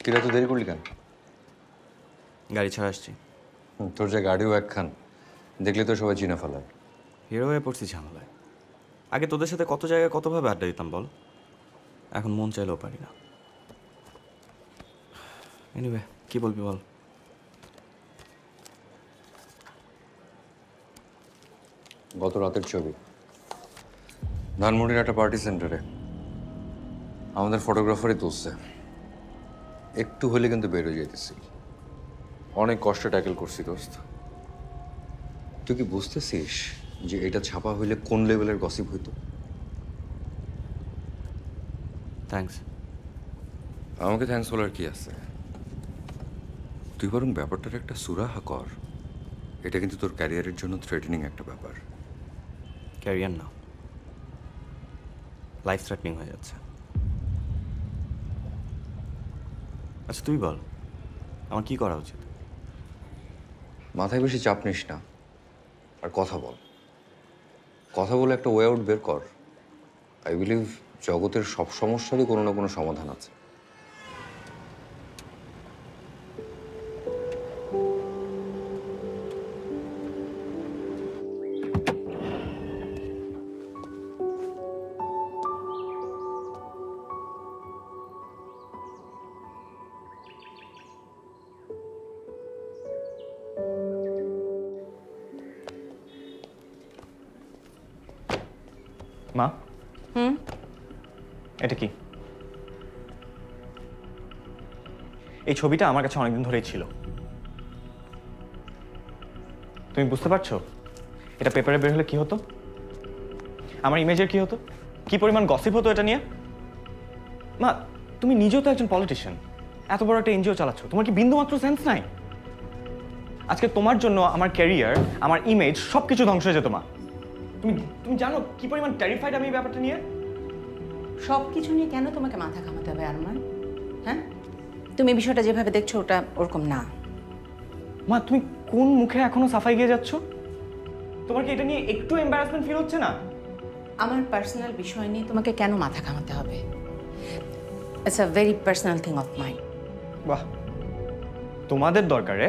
কিরা তো দেরি করলি কেন? গাড়ি ছাড়া আসছি। তোর যে গাড়িও একখান, দেখলে তো সবাই চিনে ফেলায়। হিরো হয়ে পড়ছি ঝামেলায়। আগে তোদের সাথে কত জায়গায় কতভাবে আড্ডা দিতাম বল, এখন মন চাইলেও পারি না। এনিওয়ে, কি বলবি বল। গত রাতের ছবি, ধানমন্ডির একটা পার্টি সেন্টারে আমাদের ফটোগ্রাফারই তুলছে। একটু হলে কিন্তু বের হয়ে যেতেছি। অনেক কষ্টে ট্যাকেল করছি দোস্ত। তুই কি বুঝতেছিস যে এটা ছাপা হইলে কোন লেভেলের গসিপ হইতো? থ্যাঙ্কস। আমাকে থ্যাঙ্কস বলার কি আছে? তুই বরং ব্যাপারটার একটা সুরাহা কর। এটা কিন্তু তোর ক্যারিয়ারের জন্য থ্রেটেনিং একটা ব্যাপার। ক্যারিয়ার না, লাইফ থ্রেটনিং হয়ে যাচ্ছে। আচ্ছা তুই বল, আমার কি করা উচিত? মাথায় বেশি চাপ নিস না, আর কথা বল। কথা বলে একটা ওয়ে আউট বের কর। আই বিলিভ জগতের সব সমস্যারই কোনো না কোনো সমাধান আছে। মা, এটা কি? এই ছবিটা আমার কাছে অনেকদিন ধরেই ছিল। তুমি বুঝতে পারছো এটা পেপারে বের হলে কি হতো? আমার ইমেজের কি হতো? কি পরিমাণ গসিপ হতো এটা নিয়ে? মা, তুমি নিজেও তো একজন পলিটিশিয়ান, এত বড় একটা এনজিও চালাচ্ছ, তোমার কি বিন্দুমাত্র সেন্স নাই? আজকে তোমার জন্য আমার ক্যারিয়ার, আমার ইমেজ সবকিছু ধ্বংস হয়ে যেত মা। তুমি জানো কি পরিমাণ টেরিফাইড আমি এই ব্যাপারটা নিয়ে? সব কিছু নিয়ে কেন তোমাকে মাথা ঘামাতে হবে আরমান? হ্যাঁ, তুমি বিষয়টা যেভাবে দেখছো ওটা ওরকম না। মা, তুমি কোন মুখে এখনো সাফাই গিয়ে যাচ্ছ? তোমার কি এটা নিয়ে একটু এম্বারাসমেন্ট ফিল হচ্ছে না? আমার পার্সোনাল বিষয় নিয়ে তোমাকে কেন মাথা ঘামাতে হবে? It's a very personal thing of mind. বাহ, তোমাদের দরকারে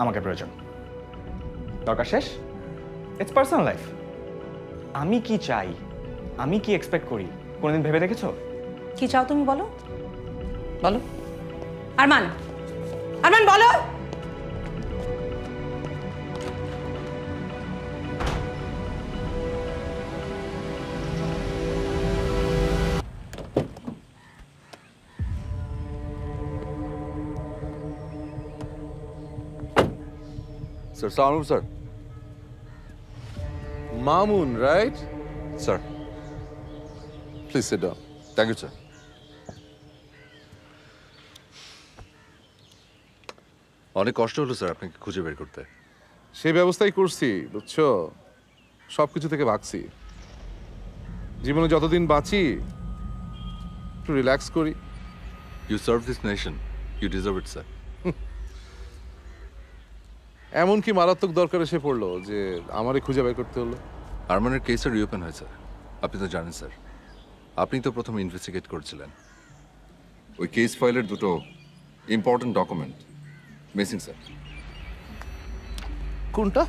আমাকে প্রয়োজন, দরকার শেষ। It's personal life. আমি কি চাই, আমি কি এক্সপেক্ট করি, কোনোদিন ভেবে দেখেছো? কি চাও তুমি বলো, বলো আরমান, আরমান বলো। Sir, Salaam, sir. Mamoon, right? Sir, Please sit down. Thank you sir. অনেক কষ্ট হলো স্যার আপনাকে খুঁজে বের করতে। সেই ব্যবস্থাই করছি, বুঝছো? সব কিছু থেকে ভাগছি। জীবনে যতদিন বাঁচি একটু রিল্যাক্স করি। You serve this nation. You deserve it, sir. এমন কি মারাত্মক দরকার এসে পড়লো যে আমারে খুঁজে বের করতে হলো? আরমানের কেসটা রিওপেন হয়েছে, আপনি তো জানেন স্যার। আপনি তো প্রথম ইনভেস্টিগেট করেছিলেন। ওই কেস ফাইলের দুটো ইম্পর্টেন্ট ডকুমেন্ট মিসিং স্যার। কোনটা?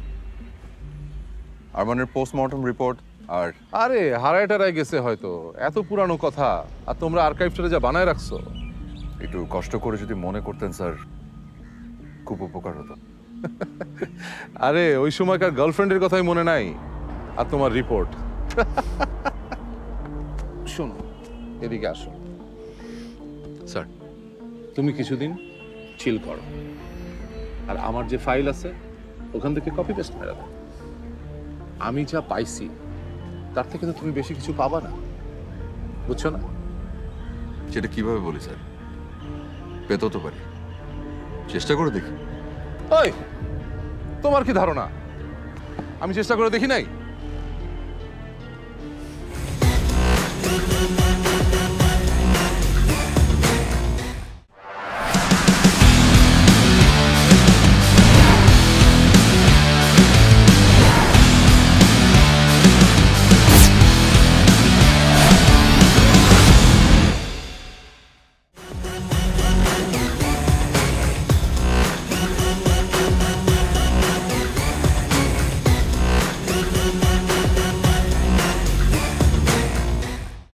আরমানের পোস্টমর্টম রিপোর্ট আর আরে হারায় টারায় গেছে হয়তো, এত পুরানো কথা। আর তোমরা আর্কাইভটারে যা বানায় রাখছো। একটু কষ্ট করে যদি মনে করতেন স্যার, খুব উপকার হতো। আরে ওই সময়কার গার্লফ্রেন্ডের কথাই মনে নাই, আর তোমার রিপোর্ট। শোনো, এদিকে আসো। স্যার, তুমি কিছুদিন চিল করো, আর আমার যে ফাইল আছে ওখান থেকে কপি পেস্ট মেরে দাও। আমি যা পাইছি তার থেকে তো তুমি বেশি কিছু পাবা না, বুঝছো না? সেটা কিভাবে বলি স্যার? পেতেও তো পারি, চেষ্টা করে দেখি। ওই, তোমার কি ধারণা আমি চেষ্টা করে দেখি নাই?